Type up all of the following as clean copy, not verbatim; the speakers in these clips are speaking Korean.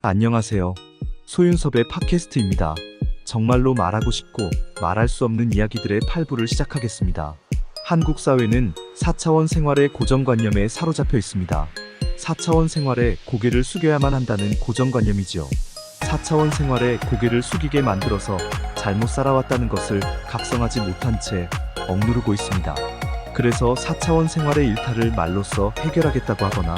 안녕하세요. 소윤섭의 팟캐스트입니다. 정말로 말하고 싶고 말할 수 없는 이야기들의 팔부를 시작하겠습니다. 한국 사회는 4차원 생활의 고정관념에 사로잡혀 있습니다. 4차원 생활에 고개를 숙여야만 한다는 고정관념이지요. 4차원 생활에 고개를 숙이게 만들어서 잘못 살아왔다는 것을 각성하지 못한 채 억누르고 있습니다. 그래서 4차원 생활의 일탈을 말로써 해결하겠다고 하거나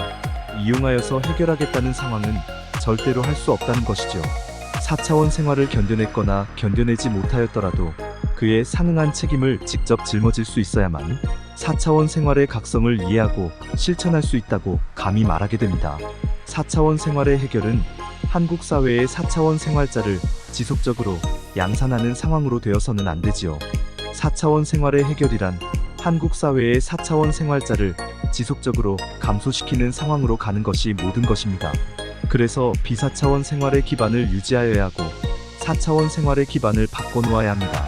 이용하여서 해결하겠다는 상황은 절대로 할 수 없다는 것이죠. 4차원 생활을 견뎌냈거나 견뎌내지 못하였더라도 그에 상응한 책임을 직접 짊어질 수 있어야만 4차원 생활의 각성을 이해하고 실천할 수 있다고 감히 말하게 됩니다. 4차원 생활의 해결은 한국 사회의 4차원 생활자를 지속적으로 양산하는 상황으로 되어서는 안 되지요. 4차원 생활의 해결이란 한국 사회의 4차원 생활자를 지속적으로 감소시키는 상황으로 가는 것이 모든 것입니다. 그래서 비사차원 생활의 기반을 유지하여야 하고 4차원 생활의 기반을 바꿔놓아야 합니다.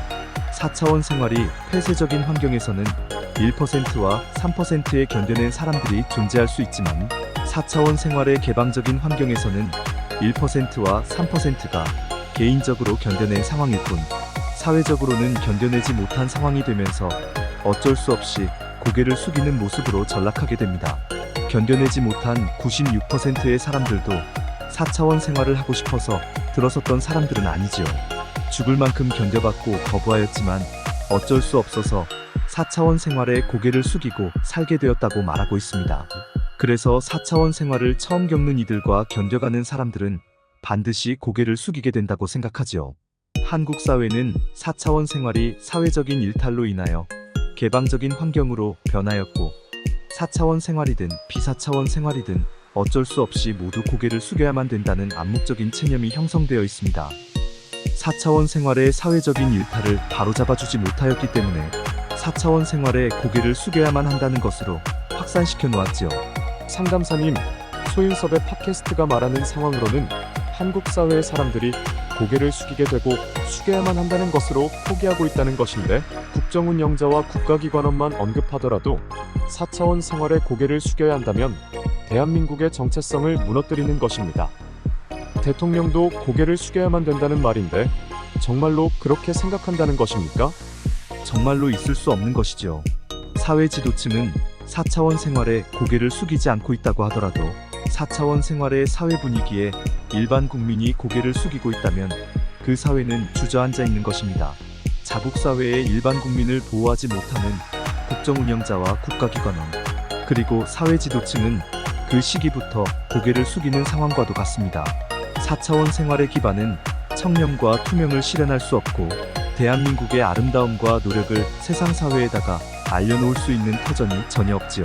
4차원 생활이 폐쇄적인 환경에서는 1%와 3%에 견뎌낸 사람들이 존재할 수 있지만 4차원 생활의 개방적인 환경에서는 1%와 3%가 개인적으로 견뎌낸 상황일 뿐 사회적으로는 견뎌내지 못한 상황이 되면서 어쩔 수 없이 고개를 숙이는 모습으로 전락하게 됩니다. 견뎌내지 못한 96%의 사람들도 4차원 생활을 하고 싶어서 들어섰던 사람들은 아니지요. 죽을 만큼 견뎌봤고 거부하였지만 어쩔 수 없어서 4차원 생활에 고개를 숙이고 살게 되었다고 말하고 있습니다. 그래서 4차원 생활을 처음 겪는 이들과 견뎌가는 사람들은 반드시 고개를 숙이게 된다고 생각하지요. 한국 사회는 4차원 생활이 사회적인 일탈로 인하여 개방적인 환경으로 변하였고 4차원 생활이든 비사차원 생활이든 어쩔 수 없이 모두 고개를 숙여야만 된다는 암묵적인 체념이 형성되어 있습니다. 4차원 생활의 사회적인 일탈을 바로잡아주지 못하였기 때문에 4차원 생활에 고개를 숙여야만 한다는 것으로 확산시켜 놓았지요. 상담사님, 소윤섭의 팟캐스트가 말하는 상황으로는 한국 사회의 사람들이 고개를 숙이게 되고 숙여야만 한다는 것으로 포기하고 있다는 것인데 국정운영자와 국가기관원만 언급하더라도 4차원 생활에 고개를 숙여야 한다면 대한민국의 정체성을 무너뜨리는 것입니다. 대통령도 고개를 숙여야만 된다는 말인데 정말로 그렇게 생각한다는 것입니까? 정말로 있을 수 없는 것이죠. 사회 지도층은 4차원 생활에 고개를 숙이지 않고 있다고 하더라도 4차원 생활의 사회 분위기에 일반 국민이 고개를 숙이고 있다면 그 사회는 주저앉아 있는 것입니다. 자국 사회의 일반 국민을 보호하지 못하는 국정운영자와 국가기관원 그리고 사회 지도층은 그 시기부터 고개를 숙이는 상황과도 같습니다. 4차원 생활의 기반은 청렴과 투명을 실현할 수 없고 대한민국의 아름다움과 노력을 세상 사회에다가 알려놓을 수 있는 터전이 전혀 없지요.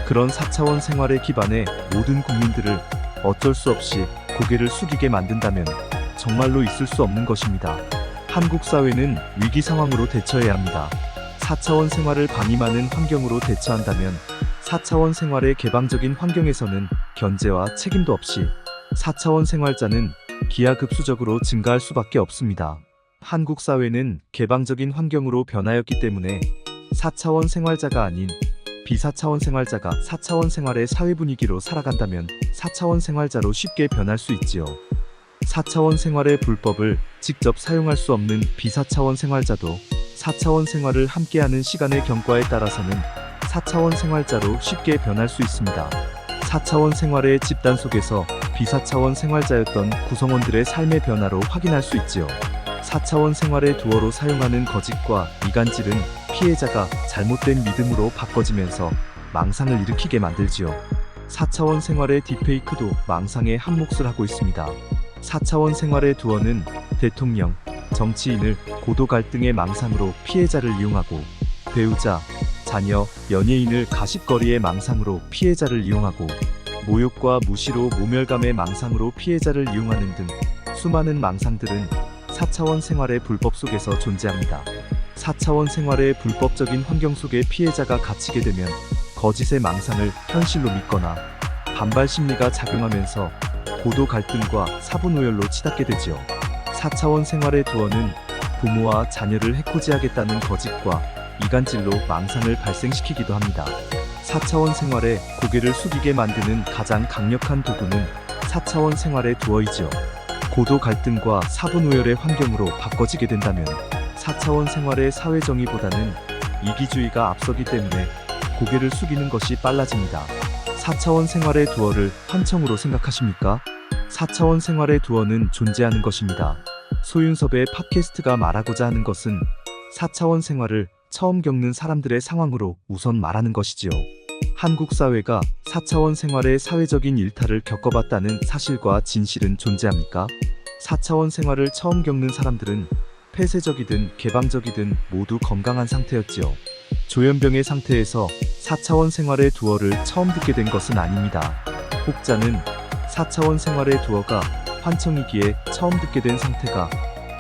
그런 4차원 생활의 기반에 모든 국민들을 어쩔 수 없이 고개를 숙이게 만든다면 정말로 있을 수 없는 것입니다. 한국 사회는 위기 상황으로 대처해야 합니다. 4차원 생활을 방임하는 환경으로 대처한다면 4차원 생활의 개방적인 환경에서는 견제와 책임도 없이 4차원 생활자는 기하급수적으로 증가할 수밖에 없습니다. 한국 사회는 개방적인 환경으로 변하였기 때문에 4차원 생활자가 아닌 비사차원 생활자가 4차원 생활의 사회 분위기로 살아간다면 4차원 생활자로 쉽게 변할 수 있지요. 4차원 생활의 불법을 직접 사용할 수 없는 비사차원 생활자도 4차원 생활을 함께하는 시간의 경과에 따라서는 4차원 생활자로 쉽게 변할 수 있습니다. 4차원 생활의 집단 속에서 비사차원 생활자였던 구성원들의 삶의 변화로 확인할 수 있지요. 4차원 생활의 도어로 사용하는 거짓과 이간질은 피해자가 잘못된 믿음으로 바꿔지면서 망상을 일으키게 만들지요. 4차원 생활의 딥페이크도 망상의 한 몫을 하고 있습니다. 4차원 생활의 도어는 대통령, 정치인을 고도 갈등의 망상으로 피해자를 이용하고 배우자, 자녀, 연예인을 가십거리의 망상으로 피해자를 이용하고 모욕과 무시로 모멸감의 망상으로 피해자를 이용하는 등 수많은 망상들은 4차원 생활의 불법 속에서 존재합니다. 4차원 생활의 불법적인 환경 속에 피해자가 갇히게 되면 거짓의 망상을 현실로 믿거나 반발 심리가 작용하면서 고도 갈등과 사분오열로 치닫게 되지요. 4차원 생활의 도어는 부모와 자녀를 해코지하겠다는 거짓과 이간질로 망상을 발생시키기도 합니다. 4차원 생활에 고개를 숙이게 만드는 가장 강력한 도구는 4차원 생활의 두어이지요. 고도 갈등과 사분우열의 환경으로 바꿔지게 된다면 4차원 생활의 사회정의보다는 이기주의가 앞서기 때문에 고개를 숙이는 것이 빨라집니다. 4차원 생활의 두어를 환청으로 생각하십니까? 4차원 생활의 두어는 존재하는 것입니다. 소윤섭의 팟캐스트가 말하고자 하는 것은 4차원 생활을 처음 겪는 사람들의 상황으로 우선 말하는 것이지요. 한국 사회가 4차원 생활의 사회적인 일탈을 겪어봤다는 사실과 진실은 존재합니까? 4차원 생활을 처음 겪는 사람들은 폐쇄적이든 개방적이든 모두 건강한 상태였지요. 조현병의 상태에서 4차원 생활의 두어를 처음 듣게 된 것은 아닙니다. 혹자는 4차원 생활의 두어가 환청이기에 처음 듣게 된 상태가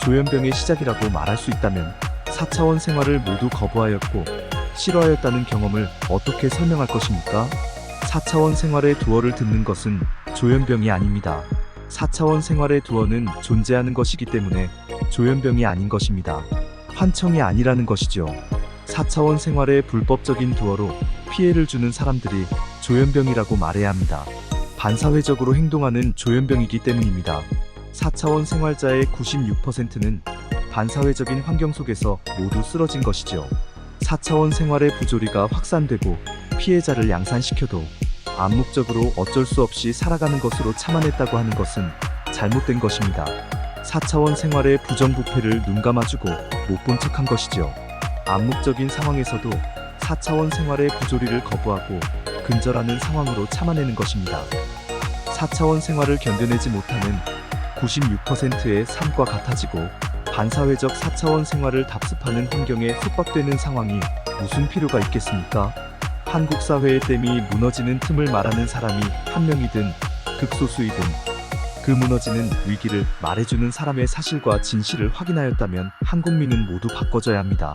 조현병의 시작이라고 말할 수 있다면 4차원 생활을 모두 거부하였고 싫어하였다는 경험을 어떻게 설명할 것입니까? 4차원 생활의 두어를 듣는 것은 조현병이 아닙니다. 4차원 생활의 두어는 존재하는 것이기 때문에 조현병이 아닌 것입니다. 환청이 아니라는 것이죠. 4차원 생활의 불법적인 두어로 피해를 주는 사람들이 조현병이라고 말해야 합니다. 반사회적으로 행동하는 조현병이기 때문입니다. 4차원 생활자의 96%는 반사회적인 환경 속에서 모두 쓰러진 것이죠. 4차원 생활의 부조리가 확산되고 피해자를 양산시켜도 암묵적으로 어쩔 수 없이 살아가는 것으로 참아냈다고 하는 것은 잘못된 것입니다. 4차원 생활의 부정부패를 눈감아주고 못 본 척한 것이죠. 암묵적인 상황에서도 4차원 생활의 부조리를 거부하고 근절하는 상황으로 참아내는 것입니다. 4차원 생활을 견뎌내지 못하는 96%의 삶과 같아지고 반사회적 4차원 생활을 답습하는 환경에 속박되는 상황이 무슨 필요가 있겠습니까? 한국 사회의 댐이 무너지는 틈을 말하는 사람이 한 명이든 극소수이든 그 무너지는 위기를 말해주는 사람의 사실과 진실을 확인하였다면 한국민은 모두 바꿔줘야 합니다.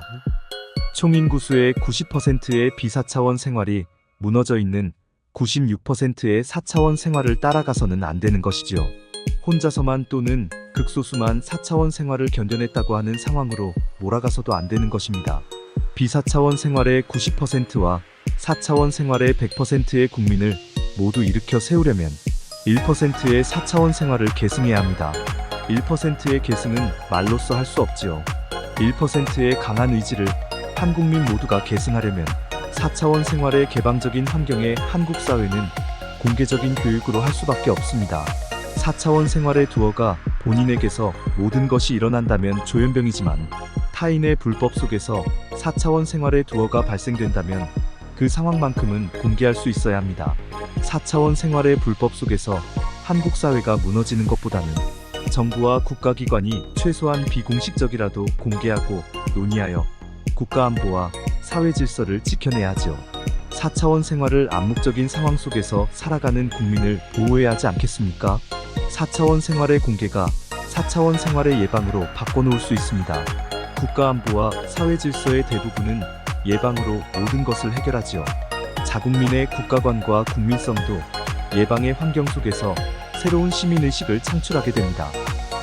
총인구수의 90%의 비사차원 생활이 무너져 있는 96%의 4차원 생활을 따라가서는 안 되는 것이지요. 혼자서만 또는 극소수만 4차원 생활을 견뎌냈다고 하는 상황으로 몰아가서도 안 되는 것입니다. 비사차원 생활의 90%와 4차원 생활의 100%의 국민을 모두 일으켜 세우려면 1%의 4차원 생활을 계승해야 합니다. 1%의 계승은 말로써 할 수 없지요. 1%의 강한 의지를 한 국민 모두가 계승하려면 4차원 생활의 개방적인 환경에 한국 사회는 공개적인 교육으로 할 수밖에 없습니다. 4차원 생활의 두어가 본인에게서 모든 것이 일어난다면 조현병이지만 타인의 불법 속에서 4차원 생활의 두어가 발생된다면 그 상황만큼은 공개할 수 있어야 합니다. 4차원 생활의 불법 속에서 한국 사회가 무너지는 것보다는 정부와 국가기관이 최소한 비공식적이라도 공개하고 논의하여 국가안보와 사회질서를 지켜내야 하죠. 4차원 생활을 암묵적인 상황 속에서 살아가는 국민을 보호해야 하지 않겠습니까? 4차원 생활의 공개가 4차원 생활의 예방으로 바꿔놓을 수 있습니다. 국가안보와 사회질서의 대부분은 예방으로 모든 것을 해결하지요. 자국민의 국가관과 국민성도 예방의 환경 속에서 새로운 시민의식을 창출하게 됩니다.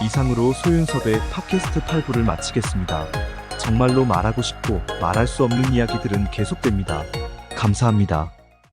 이상으로 소윤섭의 팟캐스트 8부를 마치겠습니다. 정말로 말하고 싶고 말할 수 없는 이야기들은 계속됩니다. 감사합니다.